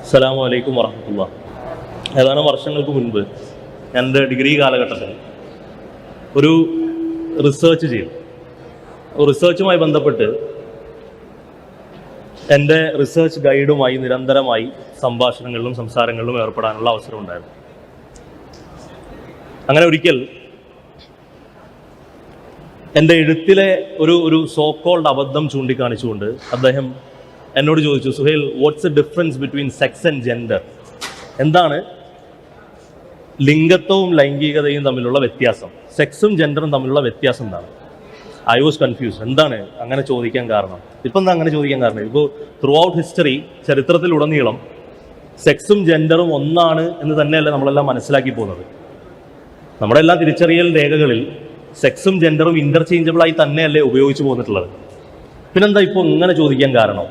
അസ്സലാമു അലൈക്കും വറഹ്മത്തുള്ളാഹി. ഏതാനും വർഷങ്ങൾക്ക് മുൻപ് എൻ്റെ ഡിഗ്രി കാലഘട്ടത്തിൽ ഒരു റിസർച്ച് ചെയ്തു. റിസർച്ചുമായി ബന്ധപ്പെട്ട് എൻ്റെ റിസർച്ച് ഗൈഡുമായി നിരന്തരമായി സംഭാഷണങ്ങളിലും സംസാരങ്ങളിലും ഏർപ്പെടാനുള്ള അവസരം ഉണ്ടായിരുന്നു. അങ്ങനെ ഒരിക്കൽ എൻ്റെ എഴുത്തിലെ ഒരു സോക്കോൾഡ് അബദ്ധം ചൂണ്ടിക്കാണിച്ചുകൊണ്ട് അദ്ദേഹം എന്നോട് ചോദിച്ചു, Suhail, what's the difference between sex and gender? എന്താണ് ലിംഗത്വവും ലൈംഗികതയും തമ്മിലുള്ള വ്യത്യാസം? സെക്സും ജെൻഡറും തമ്മിലുള്ള വ്യത്യാസം എന്താണ്? I was confused. എന്താണ് അങ്ങനെ ചോദിക്കാൻ കാരണം? ഇപ്പം എന്താ അങ്ങനെ ചോദിക്കാൻ കാരണം? ഇപ്പോൾ ത്രൂ ഔട്ട് ഹിസ്റ്ററി, ചരിത്രത്തിലുടനീളം സെക്സും ജെൻഡറും ഒന്നാണ് എന്ന് തന്നെയല്ലേ നമ്മളെല്ലാം മനസ്സിലാക്കി പോകുന്നത്. നമ്മുടെ എല്ലാ തിരിച്ചറിയൽ രേഖകളിൽ സെക്സും ജെൻഡറും ഇൻ്റർചേഞ്ചബിളായി തന്നെയല്ലേ ഉപയോഗിച്ച് പോന്നിട്ടുള്ളത്. പിന്നെന്താ ഇപ്പോൾ ഇങ്ങനെ ചോദിക്കാൻ കാരണം?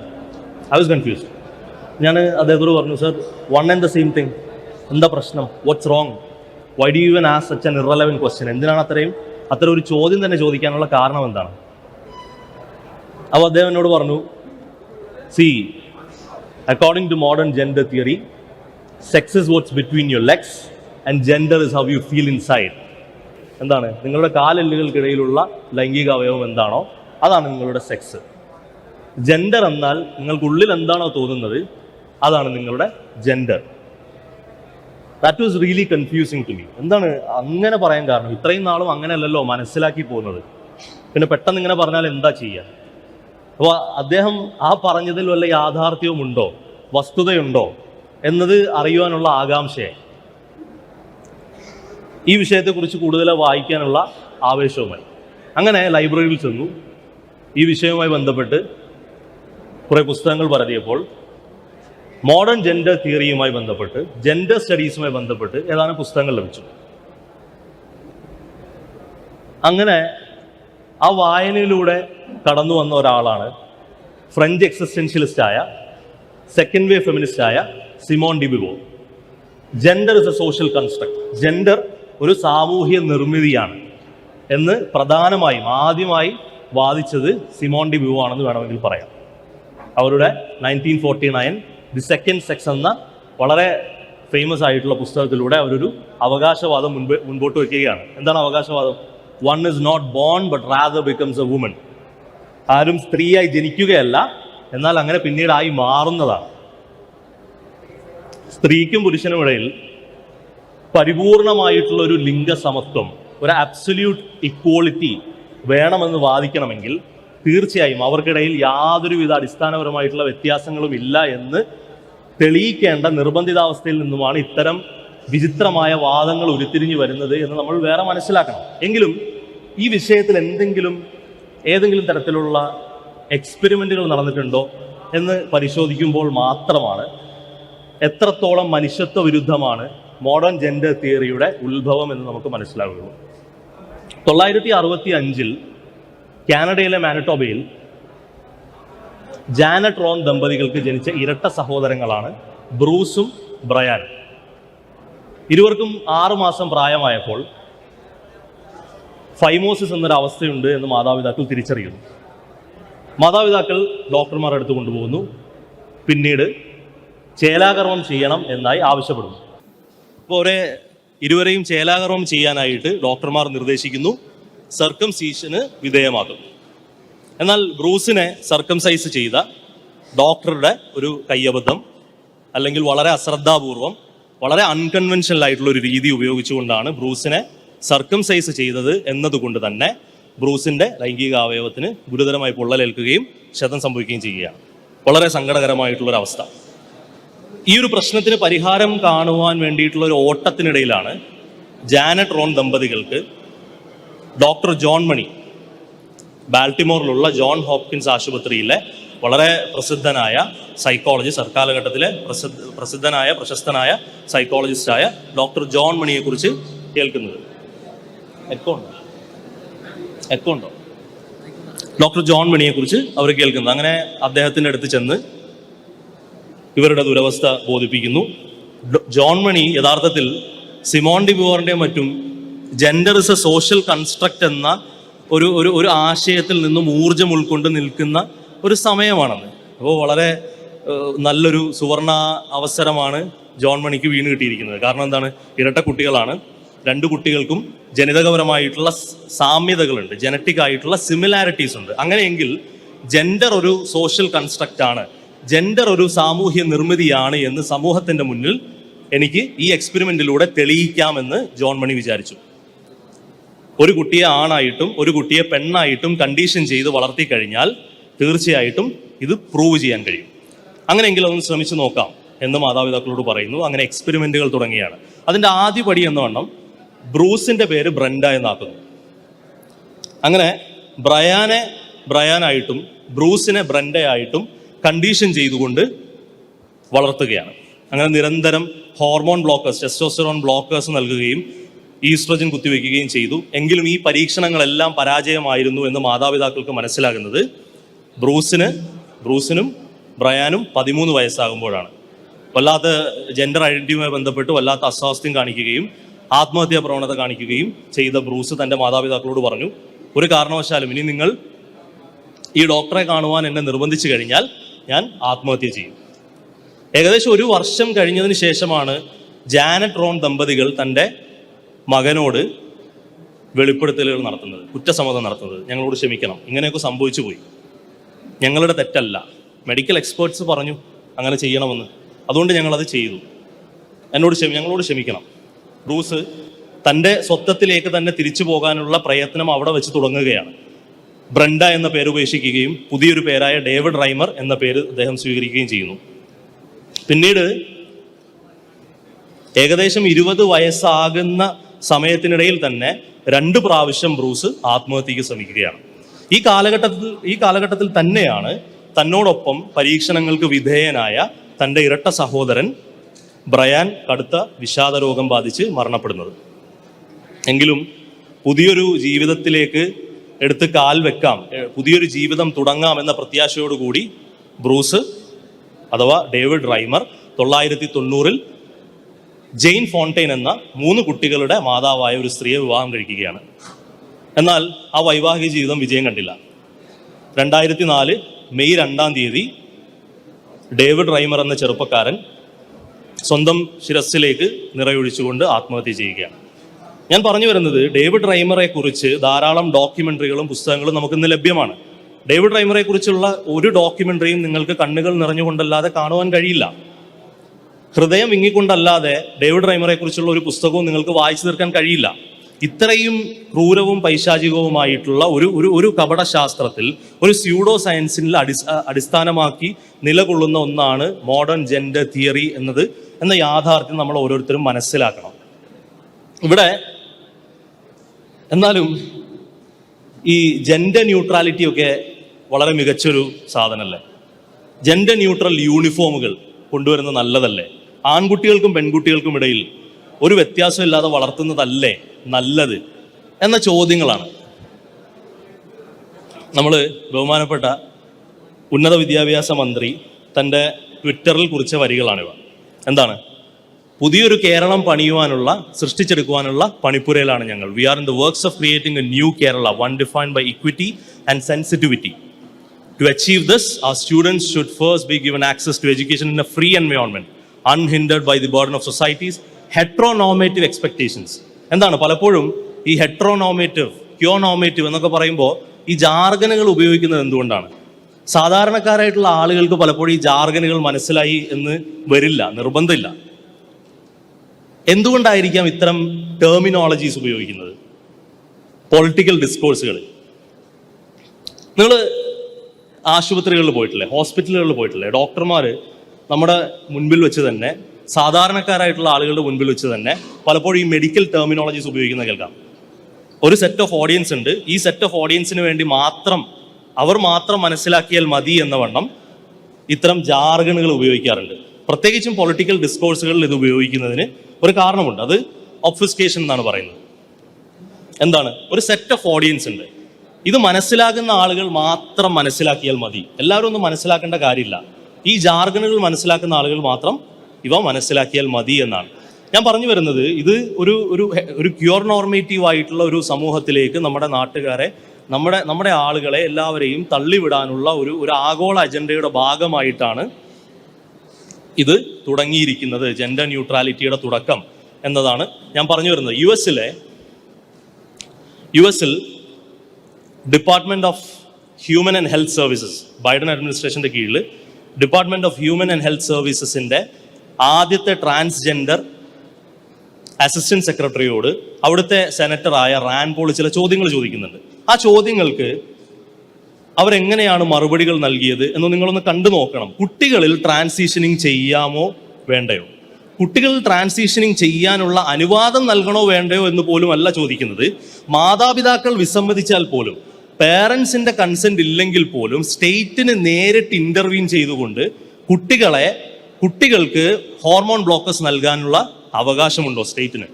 I was confused. ഞാൻ അദ്ദേഹത്തോട് പറഞ്ഞു, sir, one and the same thing. എന്താ പ്രശ്നം? What's wrong? Why do you even ask such an irrelevant question? എന്തിനാണ് അത്തരം ഒരു ചോദ്യം തന്നെ ചോദിക്കാനുള്ള കാരണം എന്താണ്? അപ്പോൾ അദ്ദേഹം എന്നോട് പറഞ്ഞു, see, according to modern gender theory, sex is what's between your legs and gender is how you feel inside. എന്താണ്? നിങ്ങളുടെ കാലെല്ലുകൾക്കിടയിലുള്ള ലൈംഗിക അവയവം എന്താണോ അതാണ് നിങ്ങളുടെ സെക്സ്. ജെൻഡർ എന്നാൽ നിങ്ങൾക്കുള്ളിൽ എന്താണോ തോന്നുന്നത് അതാണ് നിങ്ങളുടെ gender. That was really confusing to me. എന്താണ് അങ്ങനെ പറയാൻ കാരണം? ഇത്രയും നാളും അങ്ങനെയല്ലല്ലോ മനസ്സിലാക്കി പോകുന്നത്. പിന്നെ പെട്ടെന്ന് ഇങ്ങനെ പറഞ്ഞാൽ എന്താ ചെയ്യുക? അപ്പോൾ അദ്ദേഹം ആ പറഞ്ഞതിൽ വല്ല യാഥാർത്ഥ്യവുമുണ്ടോ, വസ്തുതയുണ്ടോ എന്നത് അറിയുവാനുള്ള ആകാംക്ഷയായി. ഈ വിഷയത്തെക്കുറിച്ച് കൂടുതൽ വായിക്കാനുള്ള ആവേശവുമായി അങ്ങനെ ലൈബ്രറിയിൽ ചെന്നു. ഈ വിഷയവുമായി ബന്ധപ്പെട്ട് കുറേ പുസ്തകങ്ങൾ പരതിയപ്പോൾ മോഡേൺ ജെൻഡർ തിയറിയുമായി ബന്ധപ്പെട്ട്, ജെൻഡർ സ്റ്റഡീസുമായി ബന്ധപ്പെട്ട് ഏതാനും പുസ്തകങ്ങൾ ലഭിച്ചു. അങ്ങനെ ആ വായനയിലൂടെ കടന്നു വന്ന ഒരാളാണ് ഫ്രഞ്ച് എക്സിസ്റ്റൻഷ്യലിസ്റ്റായ, സെക്കൻഡ് വേവ് ഫെമിനിസ്റ്റായ Simone de Beauvoir. Gender is a social construct. Gender ഒരു സാമൂഹ്യ നിർമ്മിതിയാണ് എന്ന് പ്രധാനമായും ആദ്യമായി വാദിച്ചത് സിമോൺ ഡി ബിവോ ആണെന്ന് വേണമെങ്കിൽ പറയാം. അവരുടെ 1949 ദി സെക്കൻഡ് സെക്സ് എന്ന വളരെ ഫേമസ് ആയിട്ടുള്ള പുസ്തകത്തിലൂടെ അവരൊരു അവകാശവാദം മുൻപോട്ട് വയ്ക്കുകയാണ്. എന്താണ് അവകാശവാദം? One is not born but rather becomes a woman. ആരും സ്ത്രീയായി ജനിക്കുകയല്ല, എന്നാൽ അങ്ങനെ പിന്നീടായി മാറുന്നതാണ്. സ്ത്രീക്കും പുരുഷനും ഇടയിൽ പരിപൂർണമായിട്ടുള്ള ഒരു ലിംഗസമത്വം, ഒരു അബ്സല്യൂട്ട് ഇക്വാളിറ്റി വേണമെന്ന് വാദിക്കണമെങ്കിൽ തീർച്ചയായും അവർക്കിടയിൽ യാതൊരുവിധ അടിസ്ഥാനപരമായിട്ടുള്ള വ്യത്യാസങ്ങളും ഇല്ല എന്ന് തെളിയിക്കേണ്ട നിർബന്ധിതാവസ്ഥയിൽ നിന്നുമാണ് ഇത്തരം വിചിത്രമായ വാദങ്ങൾ ഉരുത്തിരിഞ്ഞു വരുന്നത് എന്ന് നമ്മൾ വേറെ മനസ്സിലാക്കണം. എങ്കിലും ഈ വിഷയത്തിൽ ഏതെങ്കിലും തരത്തിലുള്ള എക്സ്പെരിമെൻറ്റുകൾ നടന്നിട്ടുണ്ടോ എന്ന് പരിശോധിക്കുമ്പോൾ മാത്രമാണ് എത്രത്തോളം മനുഷ്യത്വ വിരുദ്ധമാണ് മോഡേൺ ജെൻഡർ തിയറിയുടെ ഉത്ഭവം എന്ന് നമുക്ക് മനസ്സിലാവുകയുള്ളൂ. 1965 കാനഡയിലെ മാനിറ്റോബയിൽ ജാനറ്റ് റോൺ ദമ്പതികൾക്ക് ജനിച്ച ഇരട്ട സഹോദരങ്ങളാണ് ബ്രൂസും ബ്രയാനും. ഇരുവർക്കും 6 മാസം പ്രായമായപ്പോൾ ഫൈമോസിസ് എന്നൊരു അവസ്ഥയുണ്ട് എന്ന് മാതാപിതാക്കൾ തിരിച്ചറിയുന്നു. മാതാപിതാക്കൾ ഡോക്ടർമാരുടെ അടുത്ത് കൊണ്ടുപോകുന്നു. പിന്നീട് ചേലാകർമ്മം ചെയ്യണം എന്നായി ആവശ്യപ്പെടുന്നു. അപ്പോൾ ഇരുവരെയും ചേലാകർമ്മം ചെയ്യാനായിട്ട് ഡോക്ടർമാർ നിർദ്ദേശിക്കുന്നു. സർക്കംസീഷന് വിധേയമാക്കുന്നു. എന്നാൽ ബ്രൂസിനെ സർക്കംസൈസ് ചെയ്ത ഡോക്ടറുടെ ഒരു കയ്യബദ്ധം, അല്ലെങ്കിൽ വളരെ അശ്രദ്ധാപൂർവം, വളരെ അൺകൺവെൻഷനൽ ആയിട്ടുള്ള ഒരു രീതി ഉപയോഗിച്ചുകൊണ്ടാണ് ബ്രൂസിനെ സർക്കംസൈസ് ചെയ്തത് എന്നതുകൊണ്ട് തന്നെ ബ്രൂസിൻ്റെ ലൈംഗിക അവയവത്തിന് ഗുരുതരമായി പൊള്ളലേൽക്കുകയും ക്ഷതം സംഭവിക്കുകയും ചെയ്യുകയാണ്. വളരെ സങ്കടകരമായിട്ടുള്ളൊരവസ്ഥ. ഈ ഒരു പ്രശ്നത്തിന് പരിഹാരം കാണുവാൻ വേണ്ടിയിട്ടുള്ള ഒരു ഓട്ടത്തിനിടയിലാണ് ജാനറ്റ് റോൺ ദമ്പതികൾക്ക് ഡോക്ടർ ജോൺ മണി, ബാൽട്ടിമോറിലുള്ള ജോൺ ഹോപ്കിൻസ് ആശുപത്രിയിലെ വളരെ പ്രസിദ്ധനായ സൈക്കോളജിസ്റ്റ്, അക്കാലഘട്ടത്തിലെ പ്രശസ്തനായ സൈക്കോളജിസ്റ്റായ ഡോക്ടർ ജോൺ മണിയെക്കുറിച്ച് കേൾക്കുന്നത്. എക്കോ ഉണ്ടോ? ഡോക്ടർ ജോൺ മണിയെക്കുറിച്ച് അവർ കേൾക്കുന്നത്. അങ്ങനെ അദ്ദേഹത്തിൻ്റെ അടുത്ത് ചെന്ന് ഇവരുടെ ദുരവസ്ഥ ബോധിപ്പിക്കുന്നു. ജോൺ മണി യഥാർത്ഥത്തിൽ സിമോൺ ഡി ബിവോറിൻ്റെയും മറ്റും gender is a social construct എന്ന ഒരു ആശയത്തിൽ നിന്നും ഊർജം ഉൾക്കൊണ്ട് നിൽക്കുന്ന ഒരു സമയമാണെന്ന്. അപ്പോൾ വളരെ നല്ലൊരു സുവർണ അവസരമാണ് ജോൺ മണിക്ക് വീണ് കിട്ടിയിരിക്കുന്നത്. കാരണം എന്താണ്? ഇരട്ട കുട്ടികളാണ്. 2 കുട്ടികൾക്കും ജനിതകപരമായിട്ടുള്ള സാമ്യതകളുണ്ട്, ജനറ്റിക് ആയിട്ടുള്ള സിമിലാരിറ്റീസ് ഉണ്ട്. അങ്ങനെയെങ്കിൽ ജെൻഡർ ഒരു സോഷ്യൽ കൺസ്ട്രക്റ്റ് ആണ്, ജെൻഡർ ഒരു സാമൂഹ്യ നിർമ്മിതിയാണ് എന്ന് സമൂഹത്തിന്റെ മുന്നിൽ എനിക്ക് ഈ എക്സ്പെരിമെന്റിലൂടെ തെളിയിക്കാമെന്ന് ജോൺ മണി വിചാരിച്ചു. ഒരു കുട്ടിയെ ആണായിട്ടും ഒരു കുട്ടിയെ പെണ്ണായിട്ടും കണ്ടീഷൻ ചെയ്ത് വളർത്തി കഴിഞ്ഞാൽ തീർച്ചയായിട്ടും ഇത് പ്രൂവ് ചെയ്യാൻ കഴിയും. അങ്ങനെയെങ്കിൽ ഒന്ന് ശ്രമിച്ചു നോക്കാം എന്ന് മാതാപിതാക്കളോട് പറയുന്നു. അങ്ങനെ എക്സ്പെരിമെന്റുകൾ തുടങ്ങിയാണ്. അതിൻ്റെ ആദ്യ പടി എന്ന വണ്ണം ബ്രൂസിന്റെ പേര് ബ്രണ്ട എന്നാക്കുന്നു. അങ്ങനെ ബ്രയാനായിട്ടും ബ്രൂസിനെ ബ്രണ്ടയായിട്ടും കണ്ടീഷൻ ചെയ്തുകൊണ്ട് വളർത്തുകയാണ്. അങ്ങനെ നിരന്തരം ഹോർമോൺ ബ്ലോക്കേഴ്സ്, ടെസ്റ്റോസ്റ്ററോൺ ബ്ലോക്കേഴ്സ് നൽകുകയും ഈസ്ട്രജൻ കുത്തിവെക്കുകയും ചെയ്തു. എങ്കിലും ഈ പരീക്ഷണങ്ങളെല്ലാം പരാജയമായിരുന്നു എന്ന് മാതാപിതാക്കൾക്ക് മനസ്സിലാകുന്നത് ബ്രൂസിനും ബ്രയാനും 13 വയസ്സാകുമ്പോഴാണ്. വല്ലാത്ത ജെൻഡർ ഐഡന്റിറ്റിയുമായി ബന്ധപ്പെട്ട് വല്ലാത്ത അസ്വാസ്ഥ്യം കാണിക്കുകയും ആത്മഹത്യാ പ്രവണത കാണിക്കുകയും ചെയ്ത ബ്രൂസ് തൻ്റെ മാതാപിതാക്കളോട് പറഞ്ഞു, ഒരു കാരണവശാലും ഇനി നിങ്ങൾ ഈ ഡോക്ടറെ കാണുവാൻ എന്നെ നിർബന്ധിച്ചു കഴിഞ്ഞാൽ ഞാൻ ആത്മഹത്യ ചെയ്യും. ഏകദേശം 1 വർഷം കഴിഞ്ഞതിന് ശേഷമാണ് ജാനറ്റ് റോൺ ദമ്പതികൾ തൻ്റെ മകനോട് വെളിപ്പെടുത്തലുകൾ നടത്തുന്നത്, കുറ്റസമ്മതം നടത്തുന്നത്. ഞങ്ങളോട് ക്ഷമിക്കണം, ഇങ്ങനെയൊക്കെ സംഭവിച്ചു പോയി, ഞങ്ങളുടെ തെറ്റല്ല, മെഡിക്കൽ എക്സ്പേർട്സ് പറഞ്ഞു അങ്ങനെ ചെയ്യണമെന്ന്, അതുകൊണ്ട് ഞങ്ങളത് ചെയ്തു, ഞങ്ങളോട് ക്ഷമിക്കണം. ബ്രൂസ് തൻ്റെ സ്വത്വത്തിലേക്ക് തന്നെ തിരിച്ചു പോകാനുള്ള പ്രയത്നം അവിടെ വെച്ച് തുടങ്ങുകയാണ്. ബ്രണ്ട എന്ന പേര് ഉപേക്ഷിക്കുകയും പുതിയൊരു പേരായ ഡേവിഡ് റൈമർ എന്ന പേര് അദ്ദേഹം സ്വീകരിക്കുകയും ചെയ്യുന്നു. പിന്നീട് ഏകദേശം 20 വയസ്സാകുന്ന സമയത്തിനിടയിൽ തന്നെ 2 പ്രാവശ്യം ബ്രൂസ് ആത്മഹത്യക്ക് ശ്രമിക്കുകയാണ്. ഈ കാലഘട്ടത്തിൽ തന്നെയാണ് തന്നോടൊപ്പം പരീക്ഷണങ്ങൾക്ക് വിധേയനായ തൻ്റെ ഇരട്ട സഹോദരൻ ബ്രയാൻ കടുത്ത വിഷാദ രോഗം ബാധിച്ച് മരണപ്പെടുന്നത്. എങ്കിലും പുതിയൊരു ജീവിതത്തിലേക്ക് എടുത്ത് കാൽ വെക്കാം, പുതിയൊരു ജീവിതം തുടങ്ങാം എന്ന പ്രത്യാശയോടുകൂടി ബ്രൂസ് അഥവാ ഡേവിഡ് റൈമർ 1990 ജെയിൻ ഫോണ്ടെയിൻ എന്ന 3 കുട്ടികളുടെ മാതാവായ ഒരു സ്ത്രീയെ വിവാഹം കഴിക്കുകയാണ്. എന്നാൽ ആ വൈവാഹിക ജീവിതം വിജയം കണ്ടില്ല. 2004 മെയ് 2 ഡേവിഡ് റൈമർ എന്ന ചെറുപ്പക്കാരൻ സ്വന്തം ശിരസ്സിലേക്ക് നിറയൊഴിച്ചുകൊണ്ട് ആത്മഹത്യ ചെയ്യുകയാണ്. ഞാൻ പറഞ്ഞു വരുന്നത്, ഡേവിഡ് റൈമറെ കുറിച്ച് ധാരാളം ഡോക്യുമെന്ററികളും പുസ്തകങ്ങളും നമുക്കിന്ന് ലഭ്യമാണ്. ഡേവിഡ് റൈമറെ കുറിച്ചുള്ള ഒരു ഡോക്യുമെന്ററിയും നിങ്ങൾക്ക് കണ്ണുകൾ നിറഞ്ഞുകൊണ്ടല്ലാതെ കാണുവാൻ കഴിയില്ല. ഹൃദയം വിങ്ങിക്കൊണ്ടല്ലാതെ ഡേവിഡ് റൈമറെ കുറിച്ചുള്ള ഒരു പുസ്തകവും നിങ്ങൾക്ക് വായിച്ചു തീർക്കാൻ കഴിയില്ല. ഇത്രയും ക്രൂരവും പൈശാചികവുമായിട്ടുള്ള ഒരു കപടശാസ്ത്രത്തിൽ, ഒരു സ്യൂഡോ സയൻസിൽ അടിസ്ഥാനമാക്കി നിലകൊള്ളുന്ന ഒന്നാണ് മോഡേൺ ജെൻഡർ തിയറി എന്ന യാഥാർത്ഥ്യം നമ്മൾ ഓരോരുത്തരും മനസ്സിലാക്കണം. ഇവിടെ എന്നാലും ഈ ജെൻഡർ ന്യൂട്രാലിറ്റി ഒക്കെ വളരെ മികച്ചൊരു സാധനമല്ലേ? ജെൻഡർ ന്യൂട്രൽ യൂണിഫോമുകൾ കൊണ്ടുവരുന്നത് നല്ലതല്ലേ? ആൺകുട്ടികൾക്കും പെൺകുട്ടികൾക്കും ഇടയിൽ ഒരു വ്യത്യാസമില്ലാതെ വളർത്തുന്നതല്ലേ നല്ലത് എന്ന ചോദ്യങ്ങളാണ്. നമ്മൾ ബഹുമാനപ്പെട്ട ഉന്നത വിദ്യാഭ്യാസ മന്ത്രി തൻ്റെ ട്വിറ്ററിൽ കുറിച്ച വരികളാണിവ. എന്താണ്? പുതിയൊരു കേരളം സൃഷ്ടിച്ചെടുക്കുവാനുള്ള പണിപ്പുരയിലാണ് ഞങ്ങൾ. We are in the works of creating a new Kerala, one defined by equity and sensitivity. To achieve this, our students should first be given access to education in a free environment, unhindered by the burden of society's heteronormative expectations. എന്താണ് പലപ്പോഴും ഈ ഹെട്രോനോമേറ്റീവ്, ക്യോനോമേറ്റീവ് എന്നൊക്കെ പറയുമ്പോൾ ഈ ജാർഗനുകൾ ഉപയോഗിക്കുന്നത് എന്തുകൊണ്ടാണ്? സാധാരണക്കാരായിട്ടുള്ള ആളുകൾക്ക് പലപ്പോഴും ഈ ജാർഗനുകൾ മനസ്സിലായി എന്ന് വരില്ല, നിർബന്ധമില്ല. എന്തുകൊണ്ടായിരിക്കാം ഇത്തരം ടെർമിനോളജീസ് ഉപയോഗിക്കുന്നത്? പൊളിറ്റിക്കൽ ഡിസ്കോഴ്സുകൾ. നിങ്ങൾ ആശുപത്രികളിൽ പോയിട്ടില്ലേ, ഹോസ്പിറ്റലുകളിൽ പോയിട്ടില്ലേ? ഡോക്ടർമാർ നമ്മുടെ മുൻപിൽ വെച്ച് തന്നെ, സാധാരണക്കാരായിട്ടുള്ള ആളുകളുടെ മുൻപിൽ വെച്ച് തന്നെ പലപ്പോഴും ഈ മെഡിക്കൽ ടെർമിനോളജീസ് ഉപയോഗിക്കുന്നത് കേൾക്കാം. ഒരു സെറ്റ് ഓഫ് ഓഡിയൻസ് ഉണ്ട്, ഈ സെറ്റ് ഓഫ് ഓഡിയൻസിന് വേണ്ടി അവർ മാത്രം മനസ്സിലാക്കിയാൽ മതി എന്ന വണ്ണം ഇത്തരം ജാർഗണുകൾ ഉപയോഗിക്കാറുണ്ട്. പ്രത്യേകിച്ചും പൊളിറ്റിക്കൽ ഡിസ്കോഴ്സുകളിൽ ഇത് ഉപയോഗിക്കുന്നതിന് ഒരു കാരണമുണ്ട്. അത് ഒബ്ഫുസ്കേഷൻ എന്നാണ് പറയുന്നത്. എന്താണ്? ഒരു സെറ്റ് ഓഫ് ഓഡിയൻസ് ഉണ്ട്, ഇത് മനസ്സിലാക്കുന്ന ആളുകൾ മാത്രം മനസ്സിലാക്കിയാൽ മതി, എല്ലാവരും ഒന്നും മനസ്സിലാക്കേണ്ട കാര്യമില്ല, ഈ ജാർഗണുകൾ മനസ്സിലാക്കുന്ന ആളുകൾ മാത്രം ഇവ മനസ്സിലാക്കിയാൽ മതി എന്നാണ് ഞാൻ പറഞ്ഞു വരുന്നത്. ഇത് ഒരു ക്യൂർ നോർമേറ്റീവ് ആയിട്ടുള്ള ഒരു സമൂഹത്തിലേക്ക് നമ്മുടെ നാട്ടുകാരെ, നമ്മുടെ ആളുകളെ എല്ലാവരെയും തള്ളിവിടാനുള്ള ഒരു ആഗോള അജണ്ടയുടെ ഭാഗമായിട്ടാണ് ഇത് തുടങ്ങിയിരിക്കുന്നത്, ജെൻഡർ ന്യൂട്രാലിറ്റിയുടെ തുടക്കം എന്നതാണ് ഞാൻ പറഞ്ഞു വരുന്നത്. യു എസിൽ department of human and health services, Biden അഡ്മിനിസ്ട്രേഷന്റെ കീഴിൽ department of human and health സർവീസസിന്റെ ആദ്യത്തെ ട്രാൻസ്ജെൻഡർ അസിസ്റ്റന്റ് സെക്രട്ടറിയോട് അവിടുത്തെ സെനറ്ററായ റാൻഡ് പോൾ ചില ചോദ്യങ്ങൾ ചോദിക്കുന്നുണ്ട്. ആ ചോദ്യങ്ങൾക്ക് അവരെങ്ങനെയാണ് മറുപടികൾ നൽകിയത് എന്ന് നിങ്ങളൊന്ന് കണ്ടു നോക്കണം. കുട്ടികളിൽ ട്രാൻസിഷനിങ് ചെയ്യാമോ വേണ്ടയോ, കുട്ടികളിൽ ട്രാൻസിഷനിങ് ചെയ്യാനുള്ള അനുവാദം നൽകണോ വേണ്ടയോ എന്ന് പോലും അല്ല ചോദിക്കുന്നത്. മാതാപിതാക്കൾ വിസമ്മതിച്ചാൽ പോലും, പേരൻസിന്റെ കൺസെന്റ് ഇല്ലെങ്കിൽ പോലും സ്റ്റേറ്റിന് നേരിട്ട് ഇന്റർവീൻ ചെയ്തുകൊണ്ട് കുട്ടികൾക്ക് ഹോർമോൺ ബ്ലോക്കേഴ്സ് നൽകാനുള്ള അവകാശമുണ്ടോ സ്റ്റേറ്റിന്?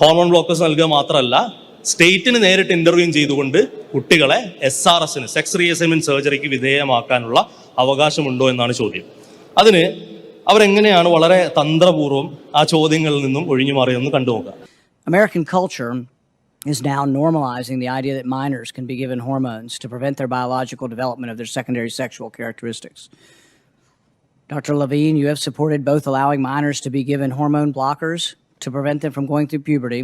ഹോർമോൺ ബ്ലോക്കേഴ്സ് നൽകുക മാത്രമല്ല, സ്റ്റേറ്റിന് നേരിട്ട് ഇന്റർവ്യൂ ചെയ്തുകൊണ്ട് കുട്ടികളെ SRSന്, സെക്സ് റീഅസൈൻമെന്റ് സർജറിക്ക് വിധേയമാക്കാനുള്ള അവകാശമുണ്ടോ എന്നാണ് ചോദ്യം. അതിന് അവരെങ്ങനെയാണ് വളരെ തന്ത്രപൂർവ്വം ആ ചോദ്യങ്ങളിൽ നിന്നും ഒഴിഞ്ഞു മാറിയെന്ന് കണ്ടുനോക്കാം. American culture is now normalizing the idea that minors can be given hormones to prevent their biological development of their secondary sexual characteristics. Dr. Levine, you have supported both allowing minors to be given hormone blockers to prevent them from going through puberty,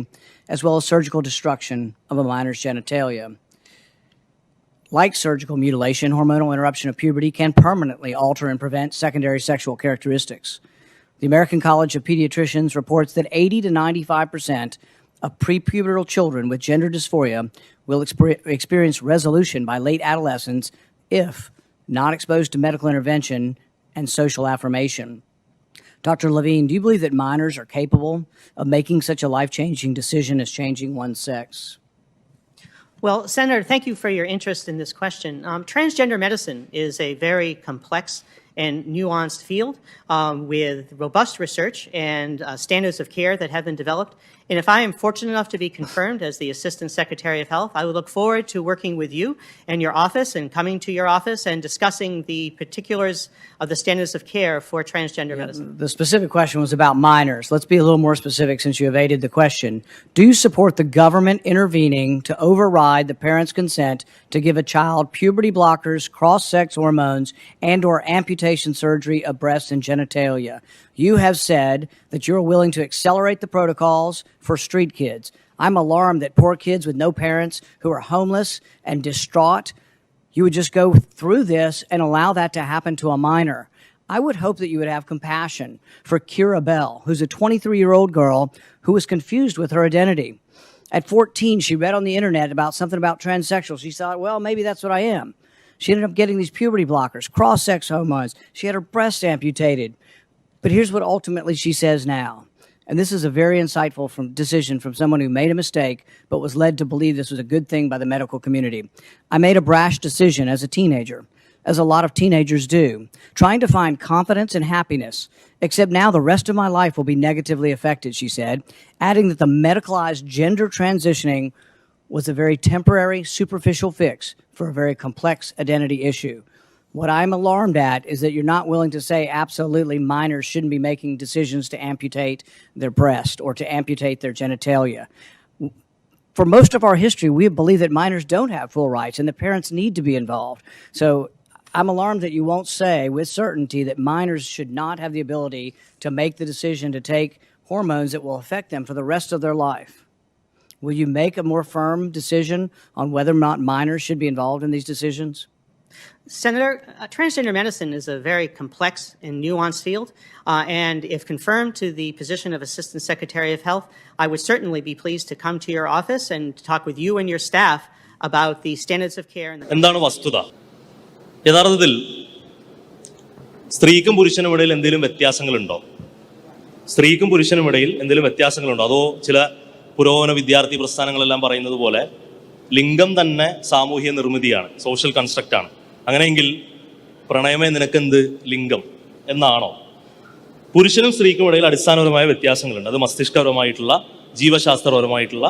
as well as surgical destruction of a minor's genitalia. Like surgical mutilation, hormonal interruption of puberty can permanently alter and prevent secondary sexual characteristics. The American College of Pediatricians reports that 80 to 95% of prepubertal children with gender dysphoria will experience resolution by late adolescence if not exposed to medical intervention and social affirmation. Dr. Levine, do you believe that minors are capable of making such a life-changing decision as changing one's sex? Well, Senator, thank you for your interest in this question. Transgender medicine is a very complex and nuanced field with robust research and standards of care that have been developed. And if I am fortunate enough to be confirmed as the Assistant Secretary of Health, I would look forward to working with you and your office and coming to your office and discussing the particulars of the standards of care for transgender medicine. The specific question was about minors. Let's be a little more specific since you evaded the question. Do you support the government intervening to override the parent's consent to give a child puberty blockers, cross-sex hormones, and/or amputation surgery of breasts and genitalia? You have said that you're willing to accelerate the protocols for street kids. I'm alarmed that poor kids with no parents who are homeless and distraught, you would just go through this and allow that to happen to a minor. I would hope that you would have compassion for Kira Bell, who's a 23-year-old girl who was confused with her identity. At 14, she read on the internet about something about transsexual. She thought, well, maybe that's what I am. She ended up getting these puberty blockers, cross-sex hormones. She had her breast amputated. But here's what ultimately she says now. And this is a very insightful decision from someone who made a mistake but was led to believe this was a good thing by the medical community. I made a brash decision as a teenager, as a lot of teenagers do, trying to find confidence and happiness, except now the rest of my life will be negatively affected, she said, adding that the medicalized gender transitioning was a very temporary, superficial fix for a very complex identity issue. What I'm alarmed at is that you're not willing to say absolutely minors shouldn't be making decisions to amputate their breast or to amputate their genitalia. For most of our history, we believe that minors don't have full rights and the parents need to be involved. So I'm alarmed that you won't say with certainty that minors should not have the ability to make the decision to take hormones that will affect them for the rest of their life. Will you make a more firm decision on whether or not minors should be involved in these decisions? Senator, transgender medicine is a very complex and nuanced field, and if confirmed to the position of Assistant Secretary of Health, I would certainly be pleased to come to your office and talk with you and your staff about the standards of care. എന്താണ് വസ്തുത? യഥാർത്ഥത്തിൽ സ്ത്രീക്കും പുരുഷനും ഇടയിൽ എന്തെങ്കിലും വ്യത്യാസങ്ങളുണ്ടോ? സ്ത്രീക്കും പുരുഷനും ഇടയിൽ എന്തെങ്കിലും വ്യത്യാസങ്ങളുണ്ടോ? അതോ ചില പുരോഗമന വിദ്യാർത്ഥി പ്രസ്ഥാനങ്ങളെല്ലാം പറയുന്നത് പോലെ ലിംഗം തന്നെ സാമൂഹ്യ നിർമ്മിതിയാണ്, സോഷ്യൽ കൺസ്ട്രക്റ്റ് ആണ്. അങ്ങനെയെങ്കിൽ പ്രണയമേ നിനക്കെന്ത് ലിംഗം എന്നാണോ? പുരുഷനും സ്ത്രീക്കും ഇടയിൽ അടിസ്ഥാനപരമായ വ്യത്യാസങ്ങളുണ്ട്. അത് മസ്തിഷ്കപരമായിട്ടുള്ള, ജീവശാസ്ത്രപരമായിട്ടുള്ള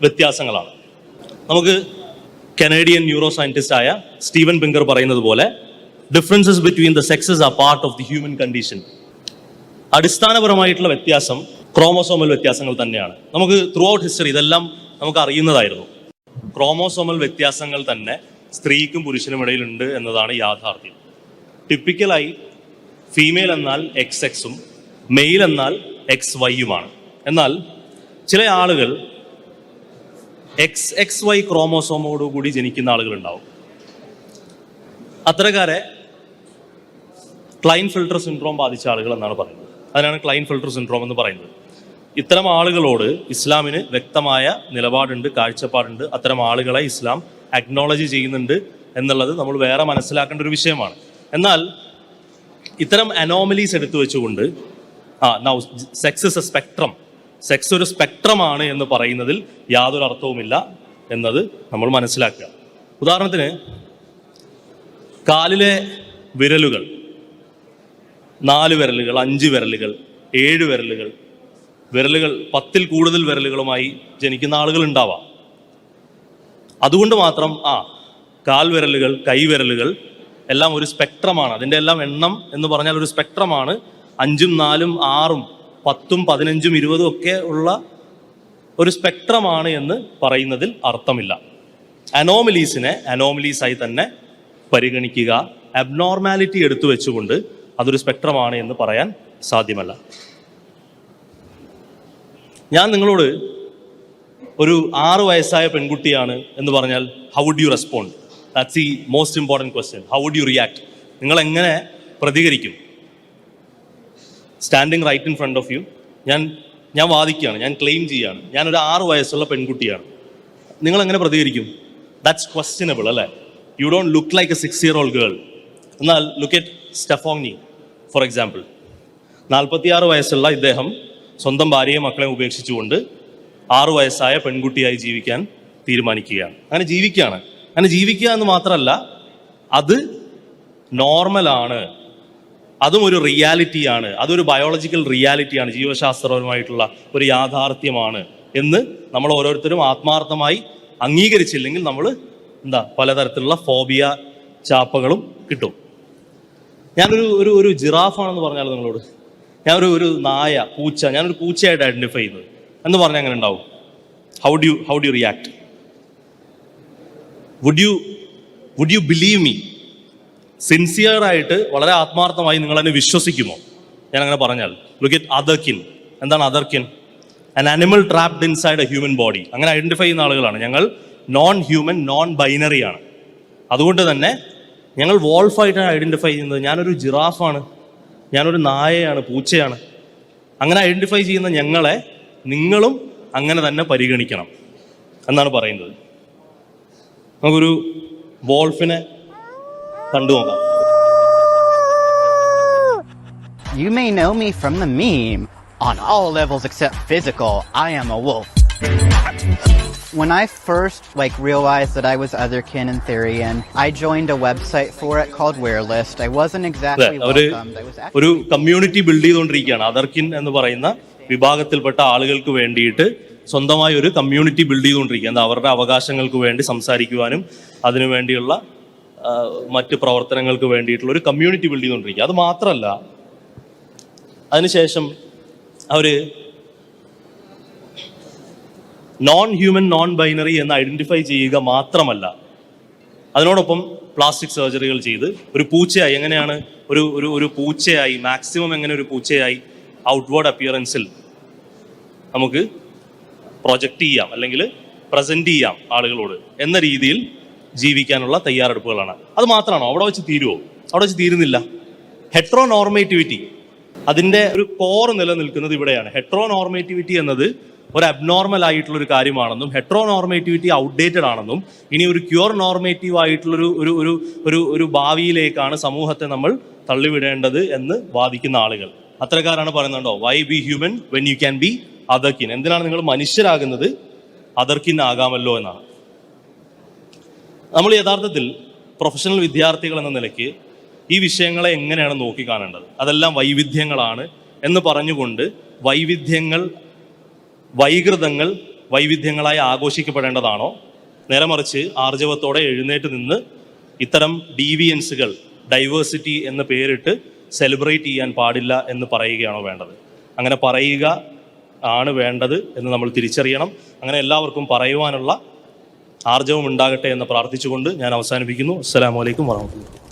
വ്യത്യാസങ്ങളാണ്. നമുക്ക് കനേഡിയൻ ന്യൂറോ സയന്റിസ്റ്റ് ആയ സ്റ്റീവൻ പിങ്കർ പറയുന്നത് പോലെ differences between the sexes are part of the human condition. അടിസ്ഥാനപരമായിട്ടുള്ള വ്യത്യാസം ക്രോമോസോമൽ വ്യത്യാസങ്ങൾ തന്നെയാണ്. നമുക്ക് ത്രൂ ഔട്ട് ഹിസ്റ്ററി ഇതെല്ലാം നമുക്ക് അറിയുന്നതായിരുന്നു. ക്രോമോസോമൽ വ്യത്യാസങ്ങൾ തന്നെ സ്ത്രീക്കും പുരുഷനും ഇടയിലുണ്ട് എന്നതാണ് യാഥാർത്ഥ്യം. ടിപ്പിക്കലായി ഫീമെയിൽ എന്നാൽ XX-ഉം മെയിൽ എന്നാൽ XY-യുമാണ്. എന്നാൽ ചില ആളുകൾ XXY ക്രോമോസോമോടുകൂടി ജനിക്കുന്ന ആളുകളുണ്ടാവും. അത്തരക്കാരെ ക്ലൈൻ ഫിൽട്ടർ സിൻഡ്രോം ബാധിച്ച ആളുകൾ എന്നാണ് പറയുന്നത്. അതിനാണ് ക്ലൈൻ ഫിൽട്ടർ സിൻഡ്രോം എന്ന് പറയുന്നത്. ഇത്തരം ആളുകളോട് ഇസ്ലാമിന് വ്യക്തമായ നിലപാടുണ്ട്, കാഴ്ചപ്പാടുണ്ട്. അത്തരം ആളുകളെ ഇസ്ലാം അക്നോളജ് ചെയ്യുന്നുണ്ട് എന്നുള്ളത് നമ്മൾ വേറെ മനസ്സിലാക്കേണ്ട ഒരു വിഷയമാണ്. എന്നാൽ ഇത്തരം അനോമലീസ് എടുത്തു വെച്ചുകൊണ്ട് now sex is A spectrum, sex ഒരു സ്പെക്ട്രമാണ് എന്ന് പറയുന്നതിൽ യാതൊരു അർത്ഥവുമില്ല എന്നത് നമ്മൾ മനസ്സിലാക്കുക. ഉദാഹരണത്തിന് കാലിലെ വിരലുകൾ 4 വിരലുകൾ, 5 വിരലുകൾ, 7 വിരലുകൾ, വിരലുകൾ 10-ൽ കൂടുതൽ വിരലുകളുമായി ജനിക്കുന്ന ആളുകൾ ഉണ്ടാവാം. അതുകൊണ്ട് മാത്രം കാൽ വിരലുകൾ, കൈവിരലുകൾ എല്ലാം ഒരു സ്പെക്ട്രമാണ്. അതിൻ്റെ എല്ലാം എണ്ണം എന്ന് പറഞ്ഞാൽ ഒരു സ്പെക്ട്രമാണ്. 5ഉം 4ഉം 6ഉം 10ഉം 15ഉം 20ഉം ഒക്കെ ഉള്ള ഒരു സ്പെക്ട്രമാണ് എന്ന് പറയുന്നതിൽ അർത്ഥമില്ല. അനോമലീസിനെ അനോമലീസായി തന്നെ പരിഗണിക്കുക. അബ്നോർമാലിറ്റി എടുത്തു വെച്ചുകൊണ്ട് അതൊരു സ്പെക്ട്രമാണ് എന്ന് പറയാൻ സാധ്യമല്ല. ഞാൻ നിങ്ങളോട് ഒരു 6 വയസ്സായ പെൺകുട്ടിയാണ് എന്ന് പറഞ്ഞാൽ how would you respond? That's the most important question. How would you react? നിങ്ങൾ എങ്ങനെ പ്രതികരിക്കും? Standing right in front of you, ഞാൻ വാദിക്കുകയാണ്, ഞാൻ ക്ലെയിം ചെയ്യുകയാണ്, ഞാനൊരു 6 വയസ്സുള്ള പെൺകുട്ടിയാണ്. നിങ്ങൾ എങ്ങനെ പ്രതികരിക്കും? ദാറ്റ്സ് ക്വസ്റ്റ്യനബിൾ അല്ലേ? You don't look like A 6-year-old girl. എന്നാൽ ലുക്ക് അറ്റ് സ്റ്റെഫോനി ഫോർ എക്സാമ്പിൾ. 46 വയസ്സുള്ള ഇദ്ദേഹം സ്വന്തം ഭാര്യയും മക്കളെയും ഉപേക്ഷിച്ചുകൊണ്ട് 6 വയസ്സായ പെൺകുട്ടിയായി ജീവിക്കാൻ തീരുമാനിക്കുകയാണ്. അങ്ങനെ ജീവിക്കുകയാണ്. അങ്ങനെ ജീവിക്കുക എന്ന് മാത്രമല്ല, അത് നോർമലാണ്, അതും ഒരു റിയാലിറ്റിയാണ്, അതൊരു ബയോളജിക്കൽ റിയാലിറ്റിയാണ്, ജീവശാസ്ത്രപരമായിട്ടുള്ള ഒരു യാഥാർത്ഥ്യമാണ് എന്ന് നമ്മൾ ഓരോരുത്തരും ആത്മാർത്ഥമായി അംഗീകരിച്ചില്ലെങ്കിൽ നമ്മൾ പലതരത്തിലുള്ള ഫോബിയ ചാപ്പകളും കിട്ടും. ഞാനൊരു ജിറാഫാണെന്ന് പറഞ്ഞാൽ നിങ്ങളോട്, ഒരു നായ, പൂച്ച, ഞാനൊരു പൂച്ചയായിട്ട് ഐഡന്റിഫൈ ചെയ്യുന്നത് എന്ന് പറഞ്ഞാൽ അങ്ങനെ ഉണ്ടാവും. How do you react? Would you believe me? സിൻസിയറായിട്ട് വളരെ ആത്മാർത്ഥമായി നിങ്ങൾ എന്നെ വിശ്വസിക്കുമോ ഞാൻ അങ്ങനെ പറഞ്ഞാൽ? Look at otherkin. എന്താണ് otherkin? An animal trapped inside a human body. അങ്ങനെ ഐഡന്റിഫൈ ചെയ്യുന്ന ആളുകളാണ് ഞങ്ങൾ. നോൺ ഹ്യൂമൻ, നോൺ ബൈനറി ആണ്. അതുകൊണ്ട് തന്നെ ഞങ്ങൾ വോൾഫായിട്ടാണ് ഐഡന്റിഫൈ ചെയ്യുന്നത്. ഞാനൊരു ജിറാഫാണ്, ഞാനൊരു നായയാണ്, പൂച്ചയാണ്. അങ്ങനെ ഐഡന്റിഫൈ ചെയ്യുന്ന ഞങ്ങളെ നിങ്ങളും അങ്ങനെ തന്നെ പരിഗണിക്കണം എന്നാണ് പറയുന്നത്. നമുക്കൊരു വോൾഫിനെ കണ്ടു നോക്കാം. You may know me from the meme. On all levels except physical, I am a wolf. When I first realized that I was otherkin and Therian, I joined a website for it called Wearlist. I wasn't exactly welcomed. ഒരു community build ചെയ്തുകൊണ്ടിരിക്കുകയാണ്. അതർകിൻ എന്ന് പറയുന്ന വിഭാഗത്തിൽപ്പെട്ട ആളുകൾക്ക് വേണ്ടിയിട്ട് സ്വന്തമായി ഒരു community build ചെയ്തുകൊണ്ടിരിക്കുക. അവരുടെ അവകാശങ്ങൾക്ക് വേണ്ടി സംസാരിക്കുവാനും അതിനു വേണ്ടിയുള്ള മറ്റ് പ്രവർത്തനങ്ങൾക്ക് വേണ്ടിയിട്ടുള്ള ഒരു കമ്മ്യൂണിറ്റി ബിൽഡ് ചെയ്തുകൊണ്ടിരിക്കുക. അത് മാത്രമല്ല, അതിനുശേഷം അവർ നോൺ ഹ്യൂമൻ, നോൺ ബൈനറി എന്ന് ഐഡന്റിഫൈ ചെയ്യുക മാത്രമല്ല, അതിനോടൊപ്പം പ്ലാസ്റ്റിക് സർജറികൾ ചെയ്ത് ഒരു പൂച്ചയായി, എങ്ങനെയാണ് ഒരു പൂച്ചയായി മാക്സിമം എങ്ങനെ ഒരു പൂച്ചയായി ഔട്ട്വേർഡ് അപ്പിയറൻസിൽ നമുക്ക് പ്രൊജക്റ്റ് ചെയ്യാം അല്ലെങ്കിൽ പ്രസന്റ് ചെയ്യാം ആളുകളോട് എന്ന രീതിയിൽ ജീവിക്കാനുള്ള തയ്യാറെടുപ്പുകളാണ്. അത് മാത്രമാണോ? അവിടെ വെച്ച് തീരുമോ? അവിടെ വെച്ച് തീരുന്നില്ല. ഹെട്രോനോർമേറ്റിവിറ്റി, അതിൻ്റെ ഒരു കോർ നിലനിൽക്കുന്നത് ഇവിടെയാണ്. ഹെട്രോനോർമേറ്റിവിറ്റി എന്നത് ഒരു അബ്നോർമൽ ആയിട്ടുള്ള ഒരു കാര്യമാണെന്നും ഹെട്രോനോർമേറ്റിവിറ്റി ഔട്ട്ഡേറ്റഡ് ആണെന്നും ഇനി ഒരു ക്യൂർ നോർമേറ്റീവ് ആയിട്ടുള്ളൊരു ഒരു ഒരു ഒരു ഒരു ഭാവിയിലേക്കാണ് സമൂഹത്തെ നമ്മൾ തള്ളിവിടേണ്ടത് എന്ന് വാദിക്കുന്ന ആളുകൾ. അത്തരക്കാരാണ് പറയുന്നുണ്ടോ why be human when you can be otherkin? എന്തിനാണ് നിങ്ങൾ മനുഷ്യരാകുന്നത്, അതർകിൻ ആകാമല്ലോ എന്നാണ്. നമ്മൾ യഥാർത്ഥത്തിൽ പ്രൊഫഷണൽ വിദ്യാർത്ഥികൾ എന്ന നിലയ്ക്ക് ഈ വിഷയങ്ങളെ എങ്ങനെയാണ് നോക്കിക്കാണേണ്ടത്? അതെല്ലാം വൈവിധ്യങ്ങളാണ് എന്ന് പറഞ്ഞുകൊണ്ട് വൈവിധ്യങ്ങൾ, വൈകൃതങ്ങൾ വൈവിധ്യങ്ങളായി ആഘോഷിക്കപ്പെടേണ്ടതാണോ? നേരെ മറിച്ച് ആർജവത്തോടെ എഴുന്നേറ്റ് നിന്ന് ഇത്തരം ഡീവിയൻസുകൾ ഡൈവേഴ്സിറ്റി എന്ന പേരിട്ട് സെലിബ്രേറ്റ് ചെയ്യാൻ പാടില്ല എന്ന് പറയുകയാണോ വേണ്ടത്? അങ്ങനെ പറയുക ആണ് വേണ്ടത് എന്ന് നമ്മൾ തിരിച്ചറിയണം. അങ്ങനെ എല്ലാവർക്കും പറയുവാനുള്ള ആർജവം ഉണ്ടാകട്ടെ എന്ന് പ്രാർത്ഥിച്ചുകൊണ്ട് ഞാൻ അവസാനിപ്പിക്കുന്നു. അസ്സലാമു അലൈക്കും വറഹ്മത്തുള്ളാഹി.